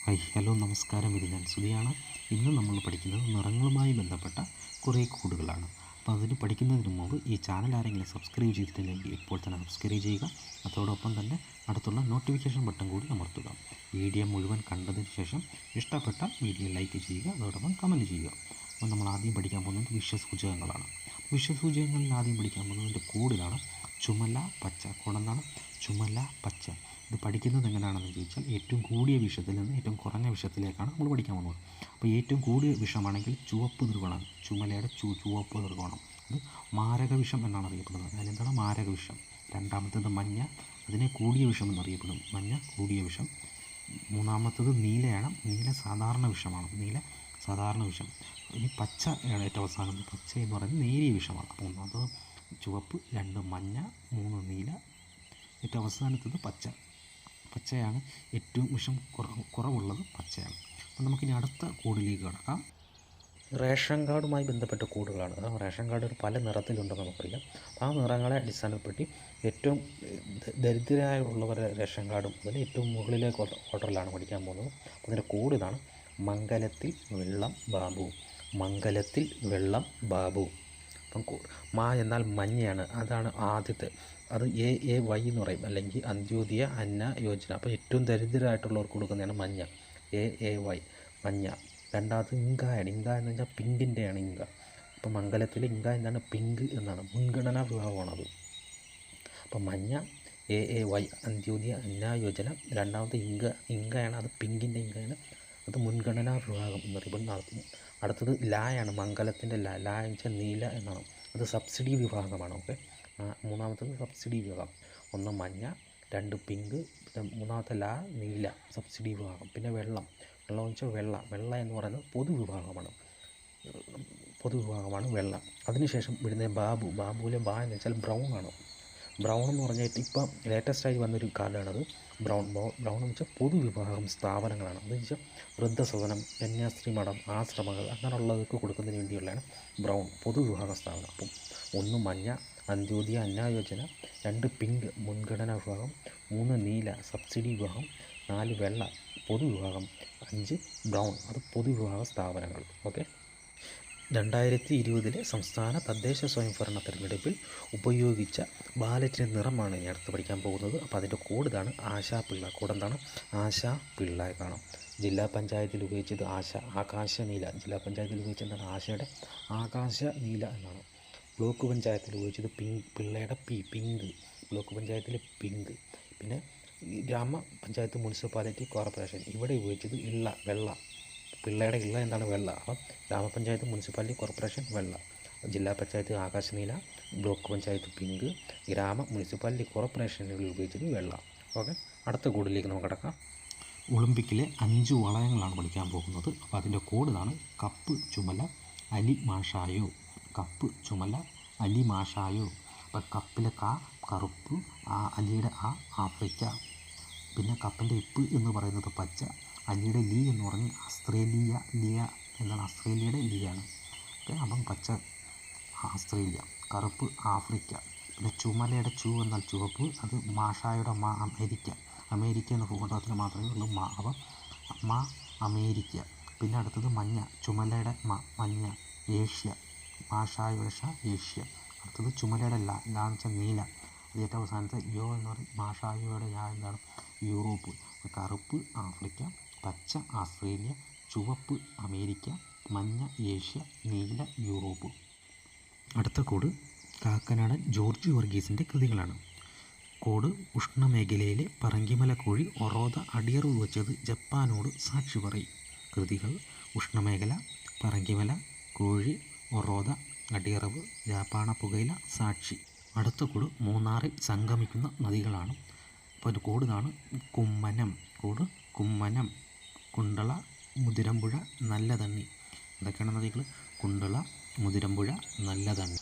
Hi hello നമസ്കാരം. ഇത് ഞാൻ സുധിയാണ്. ഇന്ന് നമ്മൾ പഠിക്കുന്നത് നിറങ്ങളുമായി ബന്ധപ്പെട്ട കുറേ കോഡുകളാണ്. അപ്പോൾ അതിന് പഠിക്കുന്നതിന് മുമ്പ് ഈ ചാനൽ ആരെങ്കിലും സബ്സ്ക്രൈബ് ചെയ്തിട്ടില്ലെങ്കിൽ ഇപ്പോൾ തന്നെ സബ്സ്ക്രൈബ് ചെയ്യുക. അതോടൊപ്പം തന്നെ അടുത്തുള്ള നോട്ടിഫിക്കേഷൻ ബട്ടൺ കൂടി അമർത്തുക. വീഡിയോ മുഴുവൻ കണ്ടതിന് ശേഷം ഇഷ്ടപ്പെട്ട വീഡിയോ ലൈക്ക് ചെയ്യുക, അതോടൊപ്പം കമൻറ്റ് ചെയ്യുക. അപ്പോൾ നമ്മൾ ആദ്യം പഠിക്കാൻ പോകുന്നത് വിഷസൂചകങ്ങളാണ്. വിഷസൂചകങ്ങളിൽ ആദ്യം പഠിക്കാൻ പോകുന്നതിൻ്റെ കോഡിലാണ് ചുമല പച്ച. കോടെന്താണ്? ചുമല പച്ച. ഇത് പഠിക്കുന്നത് എങ്ങനെയാണെന്ന് ചോദിച്ചാൽ ഏറ്റവും കൂടിയ വിഷത്തിൽ നിന്ന് ഏറ്റവും കുറഞ്ഞ വിഷത്തിലേക്കാണ് നമ്മൾ പഠിക്കാൻ പോകുന്നത്. അപ്പോൾ ഏറ്റവും കൂടിയ വിഷമാണെങ്കിൽ ചുവപ്പ് ത്രികോണം, ചുമലയുടെ ചുവപ്പ് ത്രികോണം, അത് മാരക വിഷം എന്നാണ് അറിയപ്പെടുന്നത്. അതിലെന്താണ്? മാരക വിഷം. രണ്ടാമത്തേത് മഞ്ഞ, അതിനെ കൂടിയ വിഷം എന്നറിയപ്പെടും. മഞ്ഞ കൂടിയ വിഷം. മൂന്നാമത്തേത് നീലയാണ്. നീല സാധാരണ വിഷമാണ്. നീല സാധാരണ വിഷം. ഇനി പച്ച ഏറ്റവും അവസാനം. പച്ച എന്ന് പറയുന്നത് നേരിയ വിഷമാണ്. അപ്പോൾ ഒന്നാമത് ചുവപ്പ്, 2 മഞ്ഞ, 3 നീല, ഏറ്റവും അവസാനത്തത് പച്ച. പച്ചയാണ് ഏറ്റവും വിഷം കുറവുള്ളത്, പച്ചയാണ്. അപ്പോൾ നമുക്കിനി അടുത്ത കോഡിലേക്ക് കടക്കാം. റേഷൻ കാർഡുമായി ബന്ധപ്പെട്ട കോഡുകളാണ്. റേഷൻ കാർഡ് പല നിറത്തിലുണ്ടെന്ന് നമുക്കറിയാം. ആ നിറങ്ങളെ അടിസ്ഥാനപ്പെടുത്തി ഏറ്റവും ദരിദ്രരായുള്ളവരുടെ റേഷൻ കാർഡ് മുതൽ ഏറ്റവും മുകളിലെ ഓർഡറിലാണ് പഠിക്കാൻ പോകുന്നത്. അപ്പോൾ അതിൻ്റെ കോഡ് ഇതാണ്: മംഗലത്തിൽ വെള്ളം ബാബു. മംഗലത്തിൽ വെള്ളം ബാബു. അപ്പം മാ എന്നാൽ മഞ്ഞയാണ്, അതാണ് ആദ്യത്തെ. അത് AAY എന്ന് പറയും, അല്ലെങ്കിൽ അന്ത്യോദയ അന്ന യോജന. അപ്പോൾ ഏറ്റവും ദരിദ്രരായിട്ടുള്ളവർക്ക് കൊടുക്കുന്നതാണ് മഞ്ഞ, AAY മഞ്ഞ. രണ്ടാമത് ഇങ്കായാണ്. ഇങ്ക എന്ന് വെച്ചാൽ പിങ്കിൻ്റെയാണ് ഇങ്ക. അപ്പോൾ മംഗലത്തിൽ ഇങ്ക എന്താണ്? പിങ്ക് എന്നാണ്, മുൻഗണനാ വിഭാഗമാണത്. അപ്പോൾ മഞ്ഞ AAY അന്ത്യോദയ അന്ന യോജന. രണ്ടാമത് ഇങ്കയാണ്, അത് പിങ്കിൻ്റെ ഇങ്കയാണ്, അത് മുൻഗണനാ വിഭാഗം എന്നറിയപ്പെടുന്ന. അടുത്തത് ലായാണ്, മംഗലത്തിൻ്റെ ലാ എന്ന് വെച്ചാൽ നീല എന്നാണ്, അത് സബ്സിഡി വിഭാഗമാണ്. ഓക്കെ. മൂന്നാമത്തത് സബ്സിഡി വിഭാഗം. 1 മഞ്ഞ, 2 പിങ്ക്, പിന്നെ മൂന്നാമത്തെ ലാ നീല, സബ്സിഡി വിഭാഗം. പിന്നെ വെള്ളം എന്ന് വെച്ചാൽ വെള്ള എന്ന് പറയുന്നത് പൊതുവിഭാഗമാണ്. വെള്ളം. അതിനുശേഷം വിടുന്ന ബാബുവിലെ ബാ എന്ന് വെച്ചാൽ ബ്രൗൺ ആണ്. ബ്രൗൺ എന്ന് പറഞ്ഞിട്ട് ഇപ്പം ലേറ്റസ്റ്റായി വന്നൊരു കാർഡാണത്. ബ്രൗൺ എന്ന് വെച്ചാൽ പൊതുവിഭാഗം സ്ഥാപനങ്ങളാണ്. അതെന്ന് വെച്ചാൽ വൃദ്ധസദനം, കന്യാസ്ത്രീ മഠം, ആശ്രമങ്ങൾ അങ്ങനെയുള്ളവർക്ക് കൊടുക്കുന്നതിന് വേണ്ടിയുള്ളതാണ് ബ്രൗൺ, പൊതുവിഭാഗ സ്ഥാപനം. അപ്പം 1 മഞ്ഞ അന്ത്യോദയ അന്ന യോജന, 2 പിങ്ക് മുൻഗണനാ വിഭാഗം, 3 നീല സബ്സിഡി വിഭാഗം, 4 വെള്ള പൊതുവിഭാഗം, 5 ബ്രൗൺ, അത് പൊതുവിഭാഗ സ്ഥാപനങ്ങൾ. ഓക്കെ. 2020 സംസ്ഥാന തദ്ദേശ സ്വയംഭരണ തിരഞ്ഞെടുപ്പിൽ ഉപയോഗിച്ച ബാലറ്റിൻ്റെ നിറമാണ് ഇനി അടുത്ത് പഠിക്കാൻ പോകുന്നത്. അപ്പോൾ അതിൻ്റെ കോഡ് ഇതാണ്: ആശാപിള്ള. കോഡെന്താണ്? ആശാപിള്ള കാണാം. ജില്ലാ പഞ്ചായത്തിൽ ഉപയോഗിച്ചത് ആകാശ നീല. ജില്ലാ പഞ്ചായത്തിൽ ഉപയോഗിച്ചത് എന്താണ്? ആശയുടെ ആകാശ നീല എന്നാണ്. ബ്ലോക്ക് പഞ്ചായത്തിൽ ഉപയോഗിച്ചത് പിള്ളയുടെ പിങ്ക്. ബ്ലോക്ക് പഞ്ചായത്തിൽ പിങ്ക്. പിന്നെ ഗ്രാമപഞ്ചായത്ത്, മുനിസിപ്പാലിറ്റി, കോർപ്പറേഷൻ ഇവിടെ ഉപയോഗിച്ചത് വെള്ള. പിള്ളയുടെ എന്താണ്? വെള്ള. അപ്പം ഗ്രാമപഞ്ചായത്ത്, മുനിസിപ്പാലിറ്റി, കോർപ്പറേഷൻ വെള്ള. ജില്ലാ പഞ്ചായത്ത് ആകാശ നീല, ബ്ലോക്ക് പഞ്ചായത്ത് പിങ്ക്, മുനിസിപ്പാലിറ്റി, കോർപ്പറേഷനുകളിൽ ഉപയോഗിച്ചത് വെള്ള. ഓക്കെ. അടുത്ത കോഡിലേക്ക് നമുക്ക് കിടക്കാം. ഒളിമ്പിക്കിലെ 5 വളയങ്ങളാണ് പഠിക്കാൻ പോകുന്നത്. അപ്പോൾ അതിൻ്റെ കോഡ് ഇതാണ്: കപ്പ് ചുമല അലി മാഷായോ. കപ്പ് ചുമല അലി മാഷായോ. അപ്പം കപ്പിലെ കറുപ്പ്, അലിയുടെ ആഫ്രിക്ക. പിന്നെ കപ്പിൻ്റെ ഇപ്പ് എന്ന് പറയുന്നത് പച്ച. അലിയുടെ ലീ എന്ന് പറഞ്ഞ് ലിയ എന്നാണ്, ആസ്ട്രേലിയയുടെ ലീയാണ്. ഓക്കെ. അപ്പം പച്ച ആസ്ട്രേലിയ, കറുപ്പ് ആഫ്രിക്ക. പിന്നെ ചുമലയുടെ എന്നാൽ ചുവപ്പ്, അത് മാഷായുടെ അമേരിക്ക എന്ന ഭൂഖണ്ഡത്തിൽ മാത്രമേ ഉള്ളൂ അപ്പം അമേരിക്ക. പിന്നെ അടുത്തത് മഞ്ഞ, ചുമലയുടെ മഞ്ഞ, ഏഷ്യ. മാഷായുടെ ഏഷ്യ. അടുത്തത് ചുമലയുടെ ലാ എന്ന് വെച്ചാൽ നീല. അത് ഏറ്റവും അവസാനത്തെ യോ എന്ന് പറയും, മാഷായുടെ എന്താണ്? യൂറോപ്പ്. കറുപ്പ് ആഫ്രിക്ക, പച്ച ആസ്ട്രേലിയ, ചുവപ്പ് അമേരിക്ക, മഞ്ഞ ഏഷ്യ, നീല യൂറോപ്പ്. അടുത്ത കോഡ് കാക്കനാടൻ ജോർജ് വർഗീസിൻ്റെ കൃതികളാണ്. കോഡ്: ഉഷ്ണമേഖലയിലെ പറങ്കിമല കോഴി ഒറോദ അടിയറവ് വെച്ചത് ജപ്പാനോട് സാക്ഷി പറയും. കൃതികൾ: ഉഷ്ണമേഖല, പറങ്കിമല കോഴി, ഒറോദ അടിയറവ്, ജാപ്പാണ പുകയില, സാക്ഷി. അടുത്ത കോഡ് മൂന്നാറിൽ സംഗമിക്കുന്ന നദികളാണ്. അപ്പോൾ അതിൻ്റെ കോഡ് ഇതാണ്: കുമ്മനം. കോഡ് കുമ്മനം, കുണ്ടള, മുതിരമ്പുഴ, നല്ലതണ്ണി. ഇതൊക്കെയാണ് നദികൾ: കുണ്ടള, മുതിരമ്പുഴ, നല്ലതണ്ണി.